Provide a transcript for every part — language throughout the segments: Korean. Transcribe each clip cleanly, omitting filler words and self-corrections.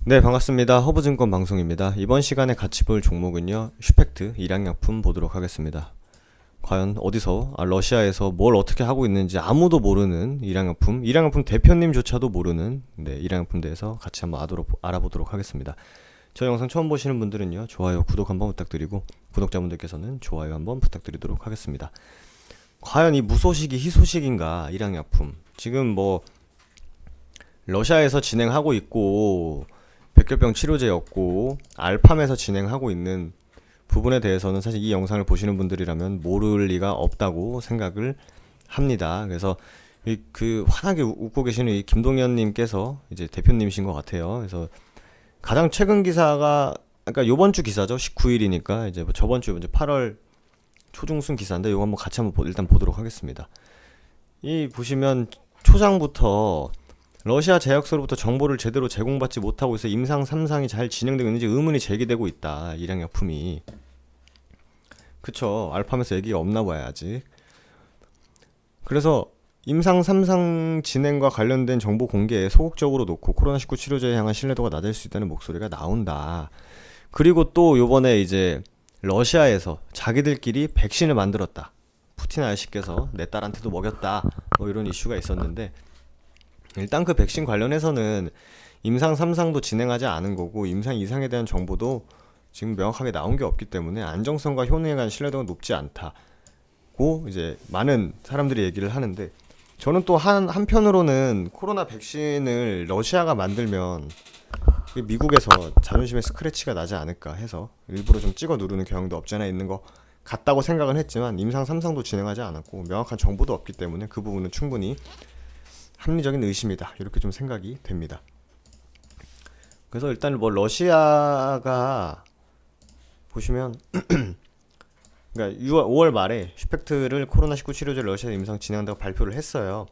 네, 반갑습니다. 허브증권 방송입니다. 이번 시간에 같이 볼 종목은요, 슈펙트 일양약품 보도록 하겠습니다. 과연 어디서, 러시아에서 뭘 어떻게 하고 있는지 아무도 모르는 일양약품 대표님조차도 모르는, 일양약품 대해서 같이 한번 알아보도록 하겠습니다. 저 영상 처음 보시는 분들은요, 좋아요, 구독 한번 부탁드리고, 구독자분들께서는 좋아요 한번 부탁드리도록 하겠습니다. 과연 이 무소식이 희소식인가, 일양약품. 지금 러시아에서 진행하고 있고, 백혈병 치료제였고 알팜에서 진행하고 있는 부분에 대해서는 사실 이 영상을 보시는 분들이라면 모를 리가 없다고 생각을 합니다. 그래서 환하게 웃고 계시는 이 김동현님께서 이제 대표님이신 것 같아요. 그래서 가장 최근 기사가 그러니까 요번 주 기사죠. 19일이니까 이제 저번 주 이제 8월 초중순 기사인데 요거 한번 같이 한번 일단 보도록 하겠습니다. 이 보시면 초장부터 러시아 제약소로부터 정보를 제대로 제공받지 못하고 있어 임상 3상이 잘 진행되고 있는지 의문이 제기되고 있다. 일양약품이. 그쵸. 알팜에서 얘기가 없나 봐야 아직. 그래서 임상 3상 진행과 관련된 정보 공개에 소극적으로 놓고 코로나19 치료제에 향한 신뢰도가 낮을 수 있다는 목소리가 나온다. 그리고 또 요번에 이제 러시아에서 자기들끼리 백신을 만들었다. 푸틴 아저씨께서 내 딸한테도 먹였다. 이런 이슈가 있었는데 일단 그 백신 관련해서는 임상 3상도 진행하지 않은 거고 임상 2상에 대한 정보도 지금 명확하게 나온 게 없기 때문에 안정성과 효능에 관한 신뢰도가 높지 않다고 이제 많은 사람들이 얘기를 하는데 저는 또 한편으로는 코로나 백신을 러시아가 만들면 미국에서 자존심에 스크래치가 나지 않을까 해서 일부러 좀 찍어 누르는 경향도 없지 않아 있는 것 같다고 생각은 했지만 임상 3상도 진행하지 않았고 명확한 정보도 없기 때문에 그 부분은 충분히 합리적인 의심이다 이렇게 좀 생각이 됩니다. 그래서 일단 러시아가 보시면 그러니까 5월 말에 슈펙트를 코로나19 치료제 러시아에 임상 진행한다고 발표를 했어요.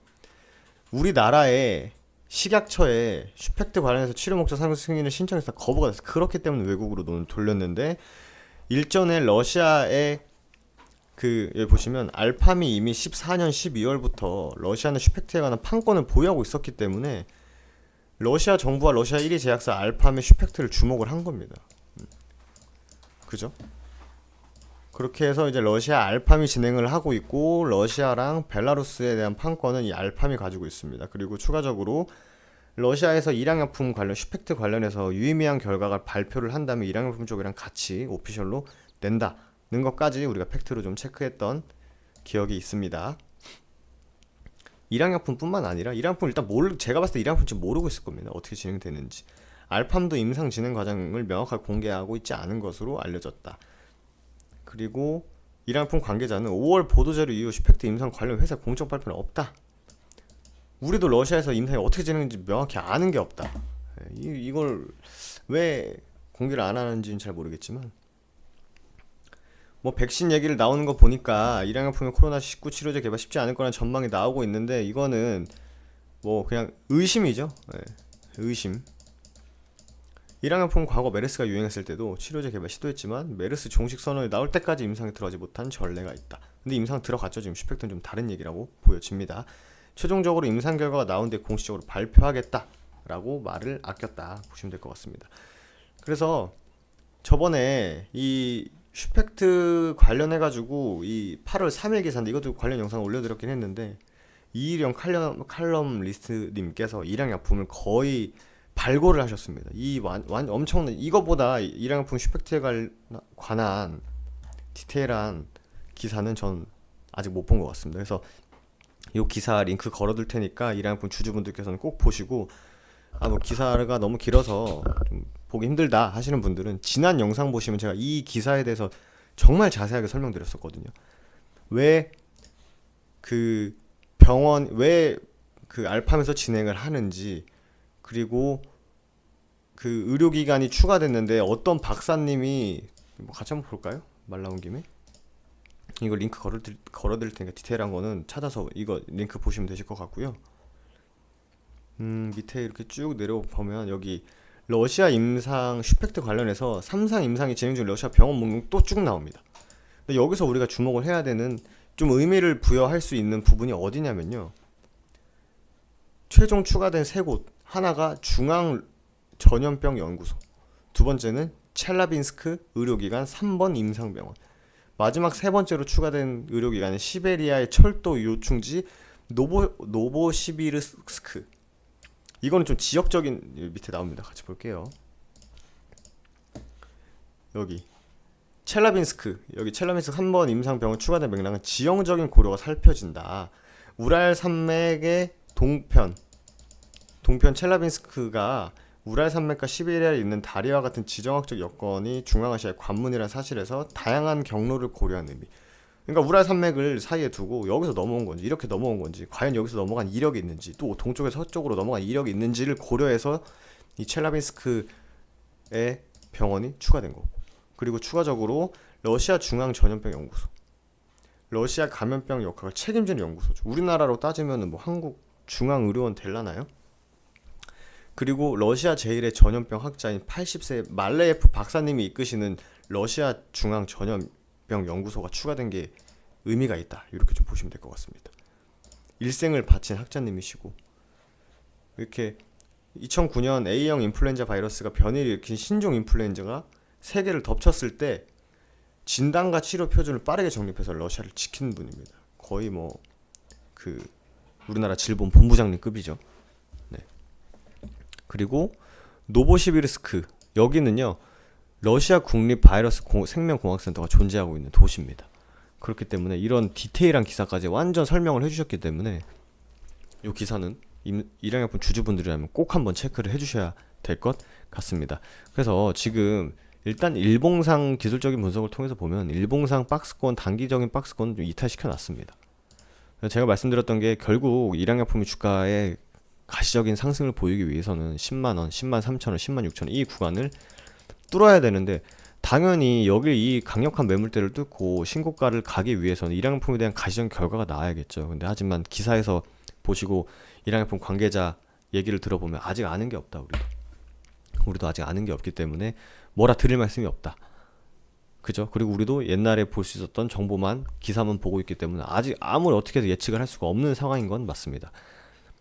우리나라의 식약처에 슈펙트 관련해서 치료 목적 상승 승인을 신청해서 거부가 됐어요. 그렇기 때문에 외국으로 돈을 돌렸는데 일전에 러시아의 여기 보시면 알팜이 이미 14년 12월부터 러시아는 슈펙트에 관한 판권을 보유하고 있었기 때문에 러시아 정부와 러시아 1위 제약사 알팜의 슈펙트를 주목을 한 겁니다. 그죠? 그렇게 해서 이제 러시아 알팜이 진행을 하고 있고 러시아랑 벨라루스에 대한 판권은 이 알팜이 가지고 있습니다. 그리고 추가적으로 러시아에서 일양약품 관련 슈펙트 관련해서 유의미한 결과가 발표를 한다면 일양약품 쪽이랑 같이 오피셜로 낸다. 는 것까지 우리가 팩트로 좀 체크했던 기억이 있습니다. 일양약품뿐만 아니라 일양약품 일단 제가 봤을 때 일양약품 지금 모르고 있을 겁니다. 어떻게 진행되는지. 알팜도 임상 진행 과정을 명확하게 공개하고 있지 않은 것으로 알려졌다. 그리고 일양약품 관계자는 5월 보도자료 이후 슈펙트 임상 관련 회사 공적 발표는 없다. 우리도 러시아에서 임상이 어떻게 진행되는지 명확히 아는 게 없다. 이걸 왜 공개를 안 하는지는 잘 모르겠지만 백신 얘기를 나오는 거 보니까 일양약품의 코로나19 치료제 개발 쉽지 않을 거라는 전망이 나오고 있는데 이거는 그냥 의심이죠. 의심. 일양약품 과거 메르스가 유행했을 때도 치료제 개발 시도했지만 메르스 종식 선언이 나올 때까지 임상에 들어가지 못한 전례가 있다. 근데 임상 들어갔죠. 지금 슈펙트는 좀 다른 얘기라고 보여집니다. 최종적으로 임상 결과가 나온 뒤 공식적으로 발표하겠다라고 말을 아꼈다 보시면 될 것 같습니다. 그래서 저번에 이 슈펙트 관련해가지고 이 8월 3일 기사인데 이것도 관련 영상 올려드렸긴 했는데 이일영 칼럼 리스트님께서 일양약품을 거의 발고를 하셨습니다. 엄청난 이거보다 일양약품 슈펙트에 관한 디테일한 기사는 전 아직 못 본 것 같습니다. 그래서 이 기사 링크 걸어둘 테니까 일양약품 주주분들께서는 꼭 보시고 기사가 너무 길어서 좀 보기 힘들다 하시는 분들은 지난 영상 보시면 제가 이 기사에 대해서 정말 자세하게 설명드렸었거든요. 왜 알팜에서 진행을 하는지 그리고 의료기관이 추가됐는데 어떤 박사님이 같이 한번 볼까요? 말 나온 김에 이거 링크 걸어드릴 테니까 디테일한 거는 찾아서 이거 링크 보시면 되실 것 같고요. 밑에 이렇게 쭉 내려보면 여기 러시아 임상 슈펙트 관련해서 3상 임상이 진행 중 러시아 병원 목록 또 쭉 나옵니다. 근데 여기서 우리가 주목을 해야 되는 좀 의미를 부여할 수 있는 부분이 어디냐면요. 최종 추가된 세 곳 하나가 전염병 연구소, 두 번째는 첼라빈스크 의료기관 3번 임상병원, 마지막 세 번째로 추가된 의료기관은 시베리아의 철도 요충지 노보시비르스크. 이거는 좀 지역적인, 밑에 나옵니다. 같이 볼게요. 여기 첼라빈스크 3번 임상병원 추가된 맥락은 지형적인 고려가 살펴진다. 우랄 산맥의 동편 첼라빈스크가 우랄 산맥과 시베리아에 있는 다리와 같은 지정학적 여건이 중앙아시아의 관문이라는 사실에서 다양한 경로를 고려한 의미. 그러니까 우랄 산맥을 사이에 두고 여기서 넘어온 건지 이렇게 넘어온 건지 과연 여기서 넘어간 이력이 있는지 또 동쪽에서 서쪽으로 넘어간 이력이 있는지를 고려해서 이 첼라빈스크의 병원이 추가된 거고, 그리고 추가적으로 러시아 중앙전염병연구소, 러시아 감염병 역학을 책임지는 연구소죠. 우리나라로 따지면 뭐 한국 중앙의료원 될라나요? 그리고 러시아 제1의 전염병 학자인 80세 말레예프 박사님이 이끄시는 러시아 중앙전염병 연구소가 추가된 게 의미가 있다. 이렇게 좀 보시면 될 것 같습니다. 일생을 바친 학자님이시고, 이렇게 2009년 A형 인플루엔자 바이러스가 변이를 일으킨 신종 인플루엔자가 세계를 덮쳤을 때 진단과 치료 표준을 빠르게 정립해서 러시아를 지킨 분입니다. 거의 뭐 그 우리나라 질본 본부장님급이죠. 네. 그리고 노보시비르스크, 여기는요 러시아 국립 바이러스 생명공학센터가 존재하고 있는 도시입니다. 그렇기 때문에 이런 디테일한 기사까지 완전 설명을 해주셨기 때문에 이 기사는 일양약품 주주분들이라면 꼭 한번 체크를 해주셔야 될 것 같습니다. 그래서 지금 일단 일봉상 기술적인 분석을 통해서 보면 일봉상 박스권, 단기적인 박스권은 좀 이탈시켜 놨습니다. 제가 말씀드렸던 게 결국 일양약품의 주가에 가시적인 상승을 보이기 위해서는 10만원, 10만 3천원, 10만 6천원 이 구간을 뚫어야 되는데, 당연히 여기 이 강력한 매물대를 뚫고 신고가를 가기 위해서는 일양약품에 대한 가시적인 결과가 나와야겠죠. 근데 하지만 기사에서 보시고 일양약품 관계자 얘기를 들어보면 아직 아는 게 없다. 우리도 아직 아는 게 없기 때문에 뭐라 드릴 말씀이 없다. 그죠? 그리고 우리도 옛날에 볼 수 있었던 정보만, 기사만 보고 있기 때문에 아직 아무리 어떻게 해도 예측을 할 수가 없는 상황인 건 맞습니다.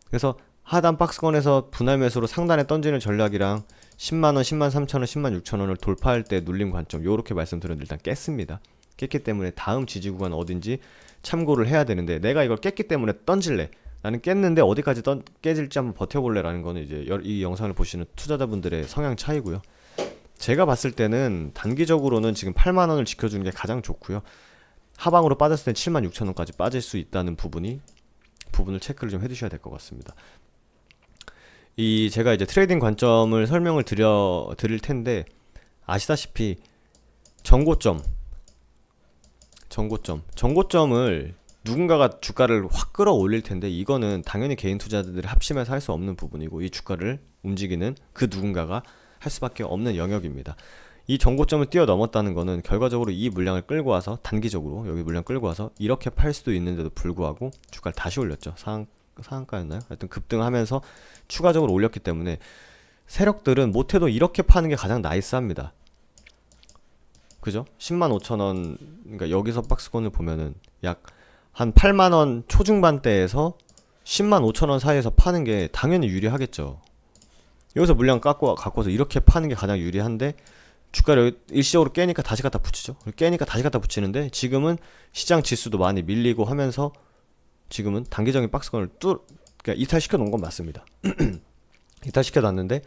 그래서 하단 박스권에서 분할 매수로 상단에 던지는 전략이랑 10만원, 10만 3천원, 10만 6천원을 돌파할 때 눌림 관점, 요렇게 말씀드렸는데 일단 깼습니다. 깼기 때문에 다음 지지 구간 어딘지 참고를 해야 되는데, 내가 이걸 깼기 때문에 던질래, 나는 깼는데 어디까지 깨질지 한번 버텨볼래 라는 거는 이제 이 영상을 보시는 투자자분들의 성향 차이고요. 제가 봤을 때는 단기적으로는 지금 8만원을 지켜주는 게 가장 좋고요. 하방으로 빠졌을 땐 7만 6천원까지 빠질 수 있다는 부분을 체크를 좀 해두셔야 될 것 같습니다. 제가 이제 트레이딩 관점을 설명을 드릴 텐데, 아시다시피 정고점을 누군가가 주가를 확 끌어올릴 텐데, 이거는 당연히 개인 투자자들이 합심해서 할 수 없는 부분이고, 이 주가를 움직이는 그 누군가가 할 수밖에 없는 영역입니다. 이 정고점을 뛰어넘었다는 거는 결과적으로 이 물량을 끌고 와서, 단기적으로 여기 물량 끌고 와서 이렇게 팔 수도 있는데도 불구하고 주가를 다시 올렸죠. 상한가였나요? 하여튼 급등하면서 추가적으로 올렸기 때문에 세력들은 못해도 이렇게 파는 게 가장 나이스합니다. 그죠? 10만 5천원, 그러니까 여기서 박스권을 보면은 약 한 8만원 초중반대에서 10만 5천원 사이에서 파는 게 당연히 유리하겠죠. 여기서 물량 갖고서 이렇게 파는 게 가장 유리한데, 주가를 일시적으로 깨니까 다시 갖다 붙이죠. 깨니까 다시 갖다 붙이는데, 지금은 시장 지수도 많이 밀리고 하면서 지금은 단기적인 박스권을 그러니까 이탈시켜 놓은 건 맞습니다. 이탈시켜 놨는데,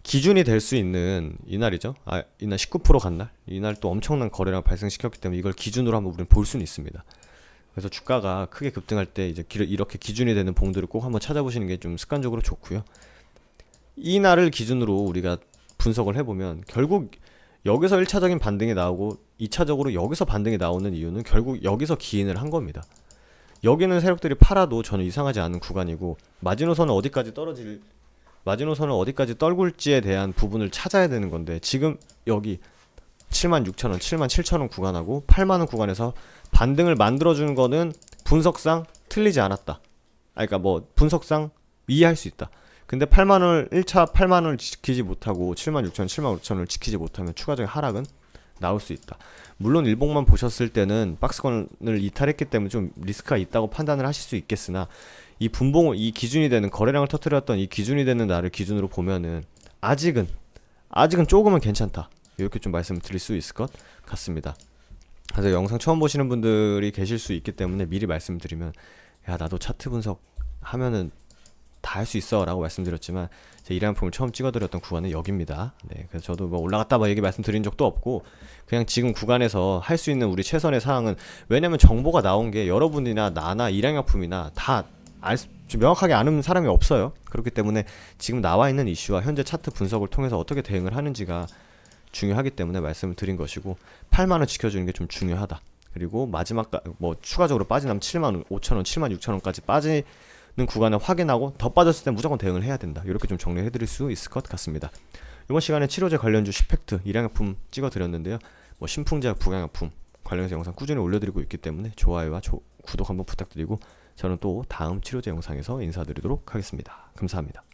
기준이 될 수 있는 이날이죠. 이날 19% 간 날, 이날 또 엄청난 거래량을 발생시켰기 때문에 이걸 기준으로 한번 우리는 볼 수는 있습니다. 그래서 주가가 크게 급등할 때 이제 이렇게 기준이 되는 봉들을 꼭 한번 찾아보시는 게 좀 습관적으로 좋고요. 이 날을 기준으로 우리가 분석을 해보면 결국 여기서 1차적인 반등이 나오고 2차적으로 여기서 반등이 나오는 이유는 결국 여기서 기인을 한 겁니다. 여기는 세력들이 팔아도 전혀 이상하지 않은 구간이고, 마지노선은 어디까지 떨굴지에 대한 부분을 찾아야 되는 건데, 지금 여기 7만 6천원, 7만 7천원 구간하고 8만원 구간에서 반등을 만들어주는 거는 분석상 틀리지 않았다. 그러니까 뭐 분석상 이해할 수 있다. 근데 1차 8만원을 지키지 못하고 7만 6천, 7만 5천을 지키지 못하면 추가적인 하락은 나올 수 있다. 물론 일봉만 보셨을 때는 박스권을 이탈했기 때문에 좀 리스크가 있다고 판단을 하실 수 있겠으나, 이 기준이 되는, 거래량을 터뜨렸던 이 기준이 되는 날을 기준으로 보면은 아직은 조금은 괜찮다, 이렇게 좀 말씀드릴 수 있을 것 같습니다. 그래서 영상 처음 보시는 분들이 계실 수 있기 때문에 미리 말씀드리면, 야 나도 차트 분석 하면은 다 할 수 있어 라고 말씀드렸지만, 제 일양품을 처음 찍어드렸던 구간은 여기입니다. 네, 그래서 저도 뭐 올라갔다 얘기 말씀드린 적도 없고, 그냥 지금 구간에서 할 수 있는 우리 최선의 사항은, 왜냐면 정보가 나온 게 여러분이나 나나 일양약품이나 다 명확하게 아는 사람이 없어요. 그렇기 때문에 지금 나와 있는 이슈와 현재 차트 분석을 통해서 어떻게 대응을 하는지가 중요하기 때문에 말씀을 드린 것이고, 8만원 지켜주는 게 좀 중요하다. 그리고 마지막 뭐 추가적으로 빠지나면 7만 5천원, 7만 6천원까지 빠지는 구간을 확인하고 더 빠졌을 때 무조건 대응을 해야 된다, 이렇게 좀 정리해 드릴 수 있을 것 같습니다. 이번 시간에 치료제 관련주 10팩트 일양약품 찍어 드렸는데요. 뭐 신풍제약, 부강약품 관련해서 영상 꾸준히 올려드리고 있기 때문에 좋아요와 구독 한번 부탁드리고, 저는 또 다음 치료제 영상에서 인사드리도록 하겠습니다. 감사합니다.